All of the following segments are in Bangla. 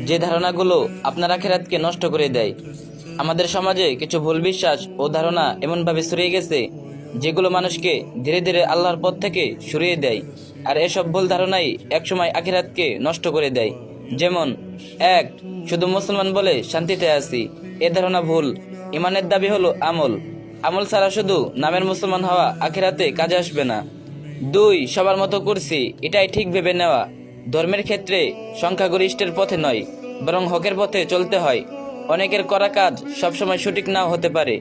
যে ধারণাগুলো আপনার আখিরাতকে নষ্ট করে দেয়। আমাদের সমাজে কিছু ভুল বিশ্বাস ও ধারণা এমনভাবে ছড়িয়ে গেছে যেগুলো মানুষকে ধীরে ধীরে আল্লাহর পথ থেকে সরিয়ে দেয়। আর এসব ভুল ধারণাই একসময় আখিরাতকে নষ্ট করে দেয়। যেমন 1. শুধু মুসলমান বলে শান্তিতে আছি। এ ধারণা ভুল। ইমানের দাবি হলো আমল। আমল ছাড়া শুধু নামের মুসলমান হওয়া আখিরাতে কাজে আসবে না। 2. সবার মতো করছি, এটাই ঠিক ভেবে নেওয়া। ধর্মের ক্ষেত্রে সংখ্যাগরিষ্ঠের পথে নয়, বরং হকের পথে চলতে হয়। অনেকের করা কাজ সবসময় সঠিক নাও হতে পারে।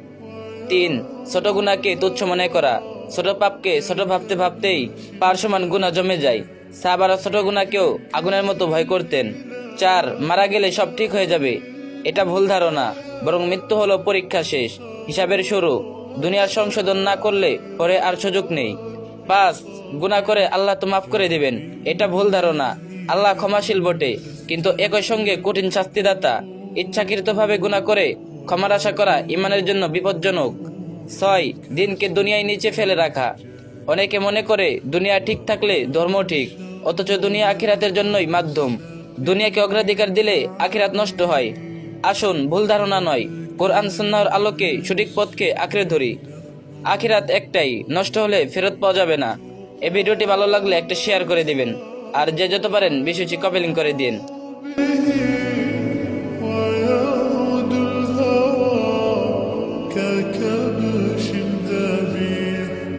3. ছোট গুনাহকে তুচ্ছ মনে করা। ছোট পাপকে ছোট ভাবতে ভাবতেই পাহাড় সমান গুনাহ জমে যায়। সাহাবারা ছোট গুনাহকেও আগুনের মতো ভয় করতেন। 4. মারা গেলে সব ঠিক হয়ে যাবে। এটা ভুল ধারণা, বরং মৃত্যু হলো পরীক্ষা শেষ, হিসাবের শুরু। দুনিয়ার সংশোধন না করলে পরে আর সুযোগ নেই। 5. গুনাহ করে আল্লাহ তো মাফ করে দিবেন। এটা ভুল ধারণা। আল্লাহ ক্ষমাশীল বটে, কিন্তু একই সঙ্গে কঠিন শাস্তিদাতা। ইচ্ছাকৃতভাবে গুনাহ করে ক্ষমার আশা করা ইমানের জন্য বিপজ্জনক। 6. দিনকে দুনিয়ায় নিচে ফেলে রাখা। অনেকে মনে করে দুনিয়া ঠিক থাকলে ধর্ম ঠিক, অথচ দুনিয়া আখিরাতের জন্যই মাধ্যম। দুনিয়াকে অগ্রাধিকার দিলে আখিরাত নষ্ট হয়। আসুন ভুল ধারণা নয়, কোরআন সুন্নাহর আলোকে সঠিক পথকে আঁকড়ে ধরি। আখিরাত একটাই, নষ্ট হলে ফেরত পাওয়া যাবে না। এই ভিডিওটি ভালো লাগলে একটা শেয়ার করে দিবেন, আর যে যত পারেন বেশি কমেন্ট করে দিন।